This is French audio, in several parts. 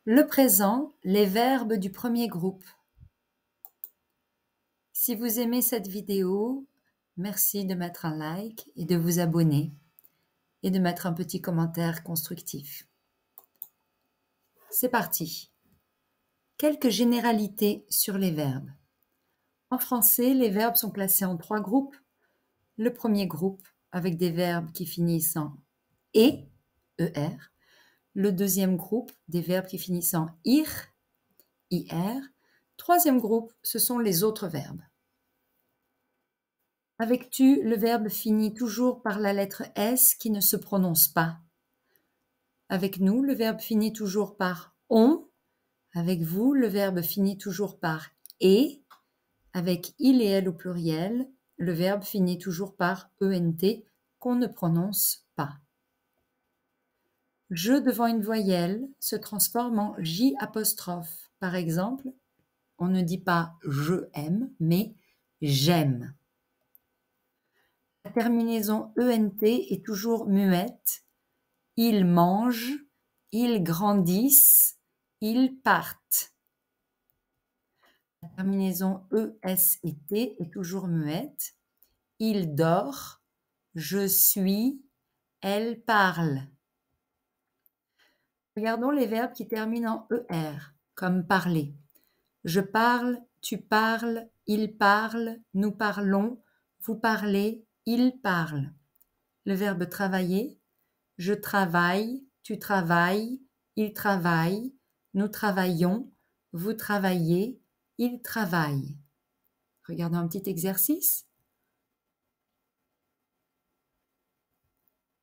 Le présent, les verbes du premier groupe. Si vous aimez cette vidéo, merci de mettre un like et de vous abonner et de mettre un petit commentaire constructif. C'est parti. Quelques généralités sur les verbes. En français, les verbes sont classés en 3 groupes. Le premier groupe avec des verbes qui finissent en « et », ER. Le deuxième groupe, des verbes qui finissent en « ir », IR. Troisième groupe, ce sont les autres verbes. Avec tu, le verbe finit toujours par la lettre S qui ne se prononce pas. Avec nous, le verbe finit toujours par on. Avec vous, le verbe finit toujours par et. Avec il et elle au pluriel, le verbe finit toujours par ENT qu'on ne prononce pas. Je devant une voyelle se transforme en J apostrophe. Par exemple, on ne dit pas je aime, mais j'aime. La terminaison ENT est toujours muette. Ils mangent, ils grandissent, ils partent. La terminaison ES et T est toujours muette. Il dort, je suis, elle parle. Regardons les verbes qui terminent en ER, comme parler. Je parle, tu parles, il parle, nous parlons, vous parlez, il parle. Le verbe travailler, je travaille, tu travailles, il travaille, nous travaillons, vous travaillez, il travaille. Regardons un petit exercice.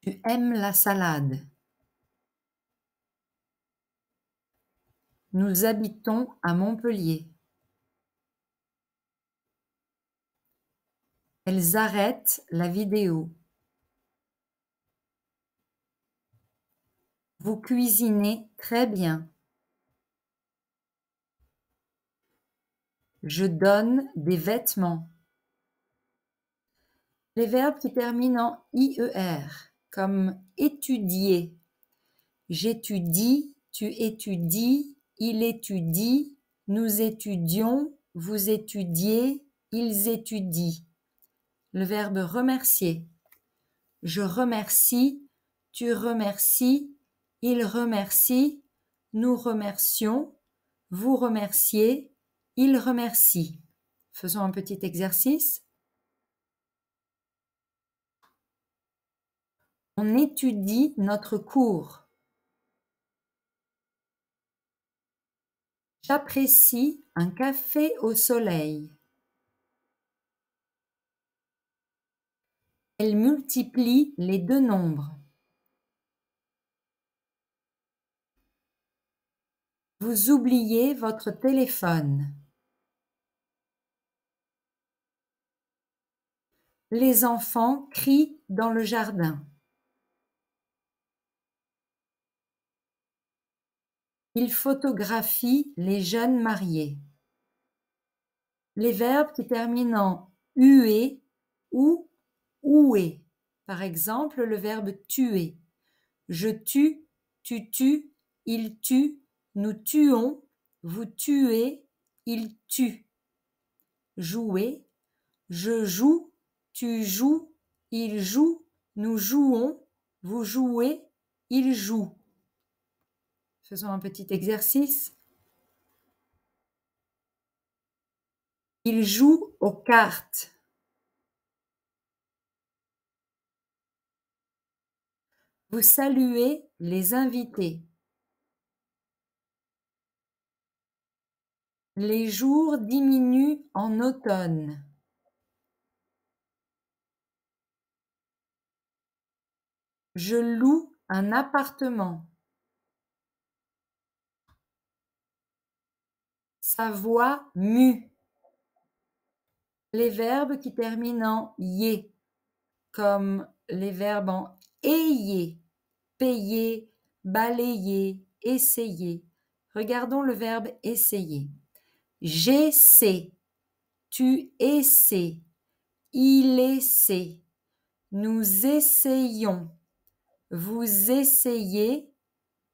Tu aimes la salade. Nous habitons à Montpellier. Elles arrêtent la vidéo. Vous cuisinez très bien. Je donne des vêtements. Les verbes qui terminent en IER, comme étudier. J'étudie, tu étudies, il étudie, nous étudions, vous étudiez, ils étudient. Le verbe remercier. Je remercie, tu remercies, il remercie, nous remercions, vous remerciez, il remercie. Faisons un petit exercice. On étudie notre cours. J'apprécie un café au soleil. Elle multiplie les deux nombres. Vous oubliez votre téléphone. Les enfants crient dans le jardin. Il photographie les jeunes mariés. Les verbes qui terminent en uer ou ouer. Par exemple, le verbe tuer. Je tue, tu tues, il tue, nous tuons, vous tuez, il tue. Jouer. Je joue, tu joues, il joue, nous jouons, vous jouez, il joue. Faisons un petit exercice. Il joue aux cartes. Vous saluez les invités. Les jours diminuent en automne. Je loue un appartement. Sa voix mue. Les verbes qui terminent en yé, comme les verbes en ayez, payer, balayer, essayer. Regardons le verbe essayer. J'essaie, tu essaies, il essaie, nous essayons, vous essayez,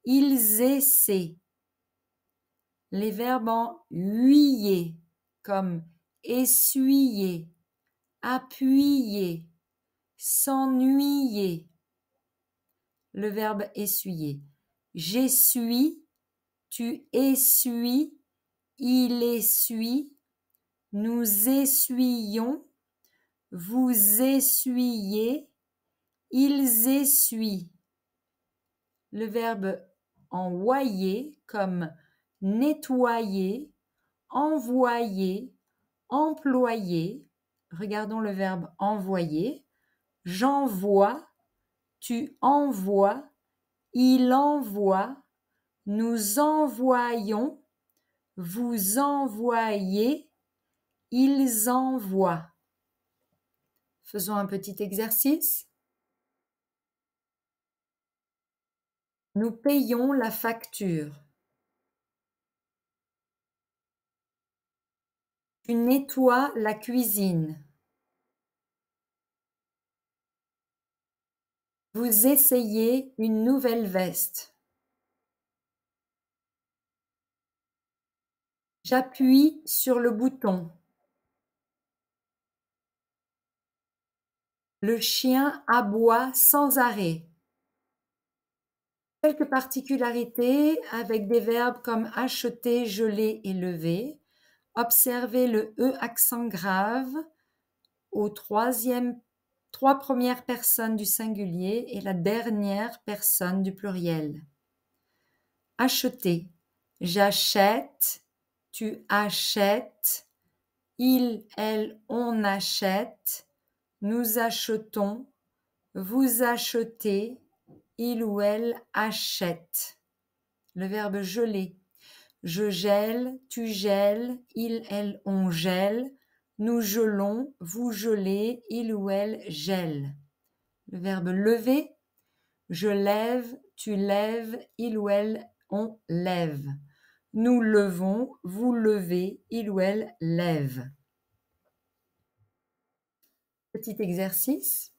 ils essaient. Les verbes en huyer, comme essuyer, appuyer, s'ennuyer. Le verbe essuyer. J'essuie, tu essuies, il essuie, nous essuyons, vous essuyez, ils essuient. Le verbe envoyer, comme nettoyer, envoyer, employer. Regardons le verbe envoyer. J'envoie, tu envoies, il envoie, nous envoyons, vous envoyez, ils envoient. Faisons un petit exercice. Nous payons la facture. Tu nettoies la cuisine. Vous essayez une nouvelle veste. J'appuie sur le bouton. Le chien aboie sans arrêt. Quelques particularités avec des verbes comme acheter, geler et lever. Observez le E accent grave aux trois premières personnes du singulier et la dernière personne du pluriel. Acheter. J'achète, tu achètes, il, elle, on achète, nous achetons, vous achetez, il ou elle achète. Le verbe geler. Je gèle, tu gèles, il, elle, on gèle, nous gelons, vous gelez, il ou elle gèle. Le verbe lever. Je lève, tu lèves, il ou elle, on lève. Nous levons, vous levez, il ou elle lève. Petit exercice.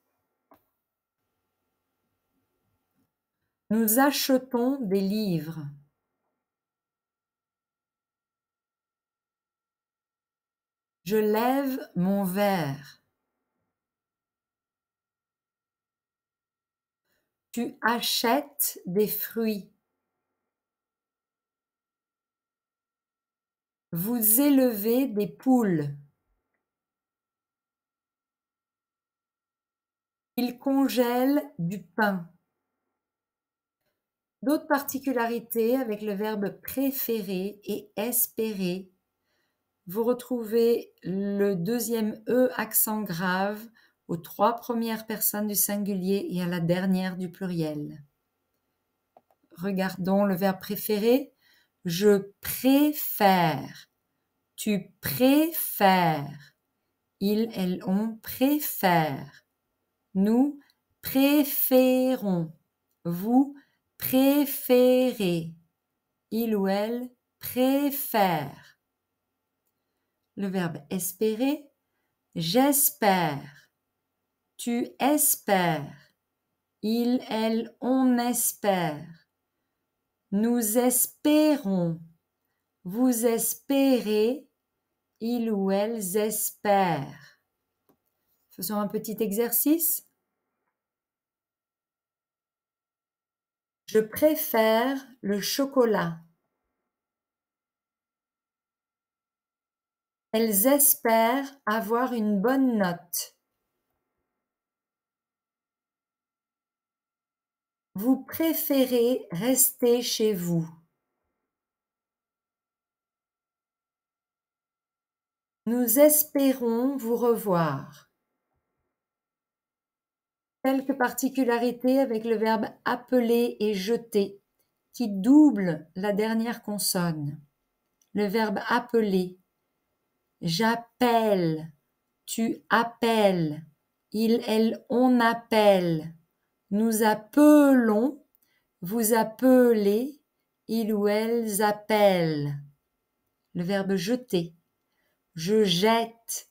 Nous achetons des livres. Je lève mon verre. Tu achètes des fruits. Vous élevez des poules. Il congèle du pain. D'autres particularités avec le verbe préférer et espérer. Vous retrouvez le deuxième E accent grave aux trois premières personnes du singulier et à la dernière du pluriel. Regardons le verbe préférer. Je préfère. Tu préfères. Il, elle, on préfère. Nous préférons. Vous préférez. Il ou elle préfère. Le verbe espérer. J'espère. Tu espères. Il, elle, on espère. Nous espérons. Vous espérez. Ils ou elles espèrent. Faisons un petit exercice. Je préfère le chocolat. Elles espèrent avoir une bonne note. Vous préférez rester chez vous. Nous espérons vous revoir. Quelques particularités avec le verbe appeler et jeter, qui double la dernière consonne. Le verbe appeler. J'appelle, tu appelles, il, elle, on appelle. Nous appelons, vous appelez, ils ou elles appellent. Le verbe jeter. Je jette,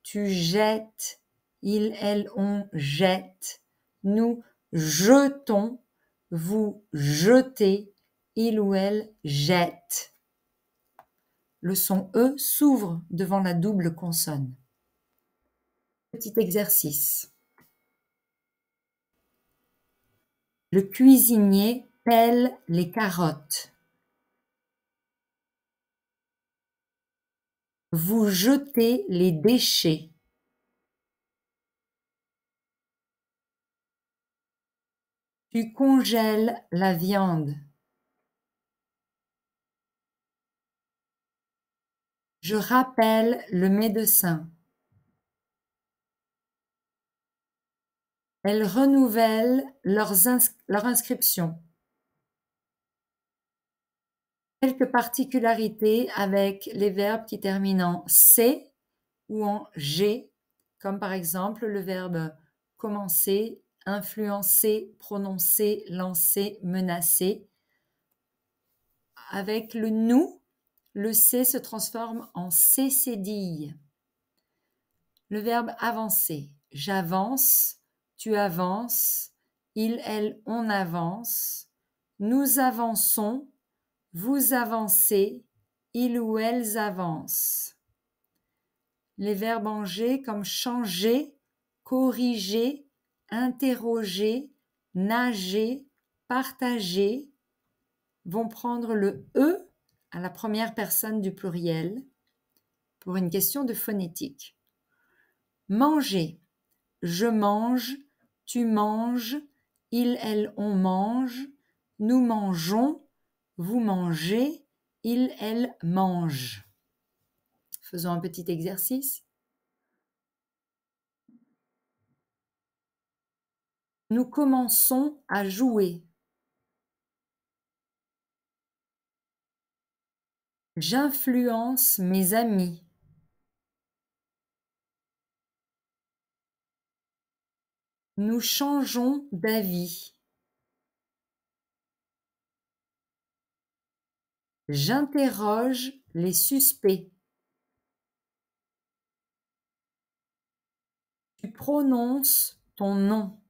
tu jettes, il, elle, on jette. Nous jetons, vous jetez, il ou elle jette. Le son E s'ouvre devant la double consonne. Petit exercice. Le cuisinier pèle les carottes. Vous jetez les déchets. Tu congèles la viande. Je rappelle le médecin. Elles renouvellent leur inscription. Quelques particularités avec les verbes qui terminent en C ou en G, comme par exemple le verbe commencer, influencer, prononcer, lancer, menacer. Avec le nous, le C se transforme en C cédille. Le verbe avancer, j'avance, tu avances, il, elle, on avance, nous avançons, vous avancez, ils ou elles avancent. Les verbes en G comme changer, corriger, interroger, nager, partager vont prendre le E à la première personne du pluriel pour une question de phonétique. Manger, je mange, tu manges, il, elle, on mange, nous mangeons, vous mangez, il, elle mange. Faisons un petit exercice. Nous commençons à jouer. J'influence mes amis. Nous changeons d'avis. J'interroge les suspects. Tu prononces ton nom.